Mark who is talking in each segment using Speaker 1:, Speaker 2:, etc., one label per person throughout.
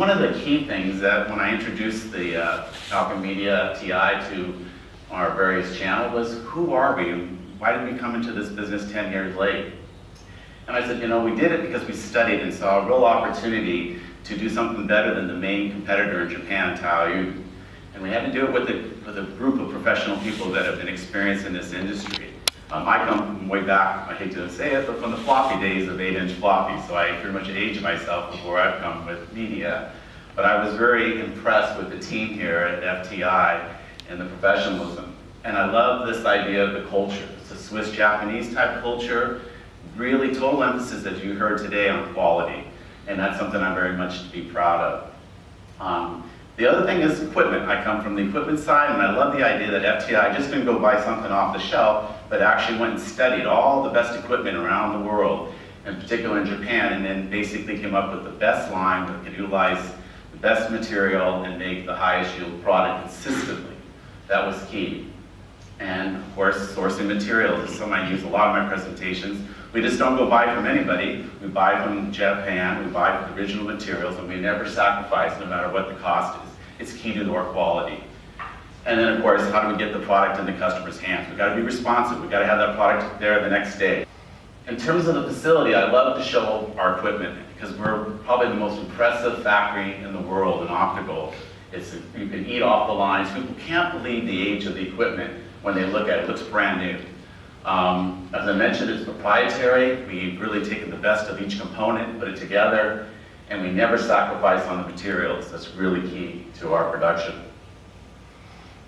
Speaker 1: One of the key things that when I introduced the Falcon Media FTI to our various channels was, who are we? Why did we come into this business 10 years late? And I said, we did it because we studied and saw a real opportunity to do something better than the main competitor in Japan, Taiyu. And we had to do it with a group of professional people that have been experienced in this industry. I come from way back, I hate to say it, but from the floppy days of 8-inch floppy, so I pretty much aged myself before I've come with media. But I was very impressed with the team here at FTI and the professionalism. And I love this idea of the culture. It's a Swiss-Japanese type culture, really total emphasis, as you heard today, on quality. And that's something I'm very much to be proud of. The other thing is equipment. I come from the equipment side, and I love the idea that FTI just didn't go buy something off the shelf, but actually went and studied all the best equipment around the world, in particular in Japan, and then basically came up with the best line that could utilize the best material and make the highest yield product consistently. That was key. And of course, sourcing materials is something I use a lot in my presentations. We just don't go buy from anybody. We buy from Japan, we buy from original materials, and we never sacrifice no matter what the cost is. It's key to our quality. And then of course, how do we get the product in the customer's hands? We've got to be responsive. We've got to have that product there the next day. In terms of the facility, I love to show our equipment because we're probably the most impressive factory in the world in optical. You can eat off the lines. People can't believe the age of the equipment when they look at it. It looks brand new. As I mentioned, it's proprietary. We've really taken the best of each component, put it together, and we never sacrifice on the materials. That's really key to our production.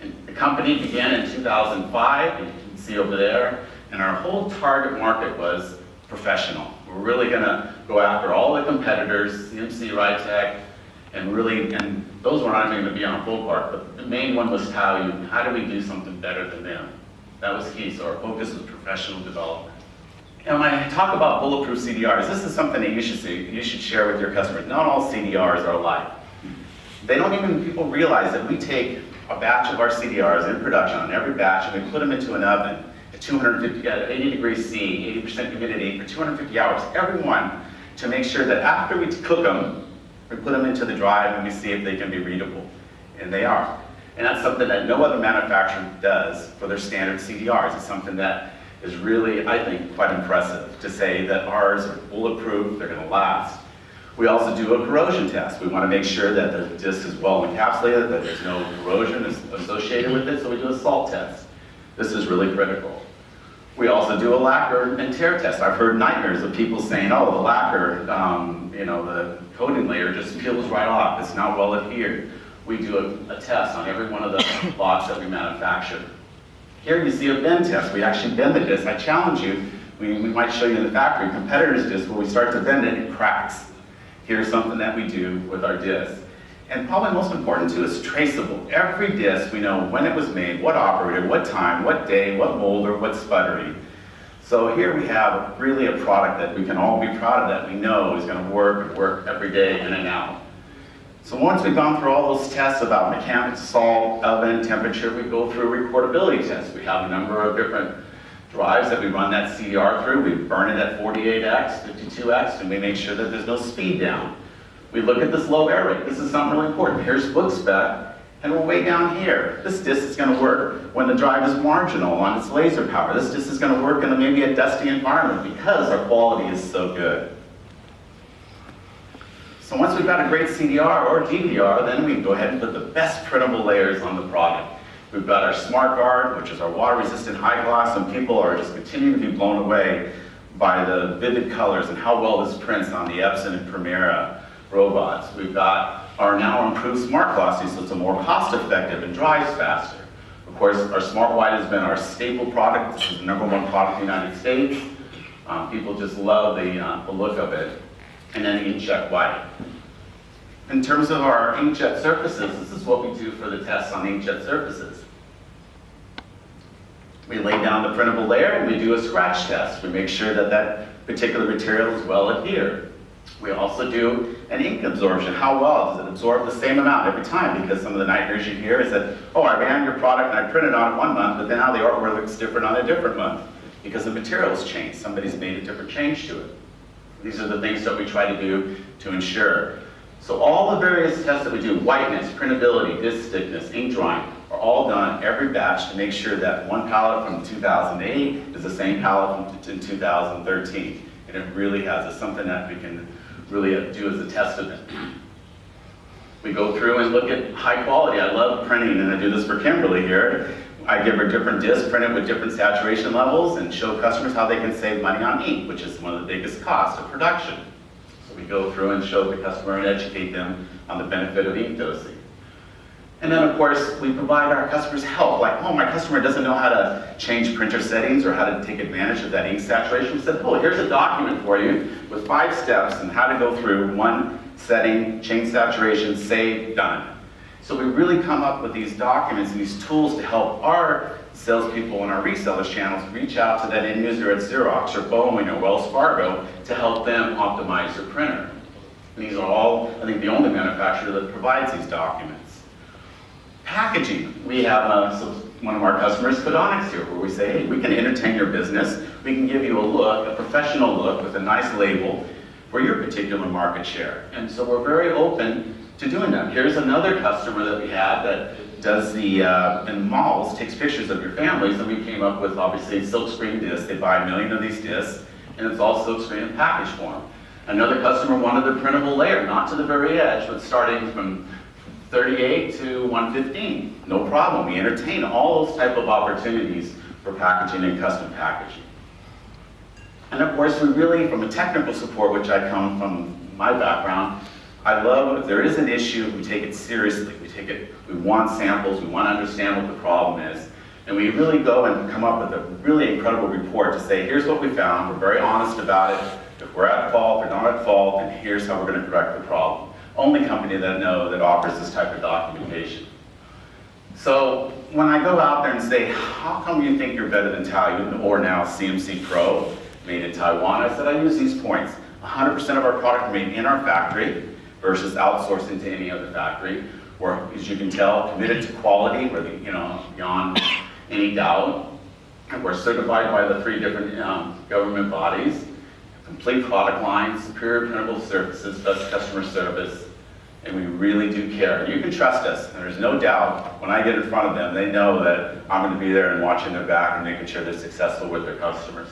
Speaker 1: And the company began in 2005, and you can see over there, and our whole target market was professional. We're really gonna go after all the competitors, CMC, Rytech, and those were not even gonna be on full part, but the main one was Taiyu. How do we do something better than them? That was key, so our focus was professional development. And when I talk about bulletproof CDRs, this is something that you should share with your customers. Not all CDRs are alike. People realize that we take a batch of our CDRs in production on every batch, and we put them into an oven at 80 degrees C, 80% humidity for 250 hours, every one, to make sure that after we cook them, we put them into the drive and we see if they can be readable. And they are. And that's something that no other manufacturer does for their standard CDRs. It's something that is really, I think, quite impressive to say that ours are bulletproof, they're gonna last. We also do a corrosion test. We wanna make sure that the disc is well encapsulated, that there's no corrosion associated with it, so we do a salt test. This is really critical. We also do a lacquer and tear test. I've heard nightmares of people saying, oh, the lacquer, the coating layer just peels right off. It's not well adhered. We do a test on every one of the lots that we manufacture. Here you see a bend test. We actually bend the disc. I challenge you, we might show you in the factory, competitors' disc, where we start to bend it, it cracks. Here's something that we do with our disc. And probably most important too is traceable. Every disc, we know when it was made, what operator, what time, what day, what molder, what sputtering. So here we have really a product that we can all be proud of, that we know is going to work every day in and out. So once we've gone through all those tests about mechanics, salt, oven, temperature, we go through a recordability test. We have a number of different drives that we run that CDR through. We burn it at 48x, 52x, and we make sure that there's no speed down. We look at this low error rate. This is something really important. Here's book spec, and we're way down here. This disc is going to work when the drive is marginal on its laser power. This disc is going to work in maybe a dusty environment because our quality is so good. So once we've got a great CDR or DVR, then we go ahead and put the best printable layers on the product. We've got our Smart Guard, which is our water-resistant high gloss, and people are just continuing to be blown away by the vivid colors and how well this prints on the Epson and Primera robots. We've got our now improved Smart Glossy, so it's a more cost-effective and dries faster. Of course, our Smart White has been our staple product. This is the #1 product in the United States. People just love the look of it. And then inkjet white. In terms of our inkjet surfaces, this is what we do for the tests on inkjet surfaces. We lay down the printable layer and we do a scratch test. We make sure that that particular material is well adhered. We also do an ink absorption. How well does it absorb the same amount every time? Because some of the nightmares you hear is that, oh, I ran your product and I printed on it one month, but then now the artwork looks different on a different month because the material's changed. Somebody's made a different change to it. These are the things that we try to do to ensure. So all the various tests that we do, whiteness, printability, disc thickness, ink drawing, are all done every batch to make sure that one pallet from 2008 is the same pallet from 2013. And it really has. It's something that we can really do as a testament. We go through and look at high quality. I love printing, and I do this for Kimberly here. I give her different discs printed with different saturation levels and show customers how they can save money on ink, which is one of the biggest costs of production. So we go through and show the customer and educate them on the benefit of ink dosing. And then, of course, we provide our customers help. Like, oh, my customer doesn't know how to change printer settings or how to take advantage of that ink saturation. We said, oh, here's a document for you with 5 steps and how to go through one setting, change saturation, save, done. So we really come up with these documents and these tools to help our salespeople and our resellers channels reach out to that end user at Xerox or Boeing or Wells Fargo to help them optimize their printer. And these are all, I think, the only manufacturer that provides these documents. Packaging. We have one of our customers, Photonics, here, where we say, hey, we can entertain your business. We can give you a look, a professional look with a nice label for your particular market share. And so we're very open to doing that. Here's another customer that we have that does in malls, takes pictures of your families, and we came up with, obviously, silkscreen discs. They buy 1 million of these discs, and it's all silkscreen in package form. Another customer wanted the printable layer, not to the very edge, but starting from 38 to 115. No problem. We entertain all those type of opportunities for packaging and custom packaging. And of course, we really, from a technical support, which I come from my background, I love if there is an issue, we take it seriously. We want samples, we want to understand what the problem is. And we really go and come up with a really incredible report to say, here's what we found, we're very honest about it. If we're at fault or not at fault, then here's how we're going to correct the problem. Only company that offers this type of documentation. So when I go out there and say, how come you think you're better than Taoyuan or now CMC Pro, made in Taiwan? I said, I use these points. 100% of our product are made in our factory versus outsourcing to any other factory. We're, as you can tell, committed to quality, we're beyond any doubt. And we're certified by the 3 different government bodies. Complete product line, superior printable surfaces, best customer service, and we really do care. You can trust us, and there's no doubt when I get in front of them, they know that I'm going to be there and watching their back and making sure they're successful with their customers.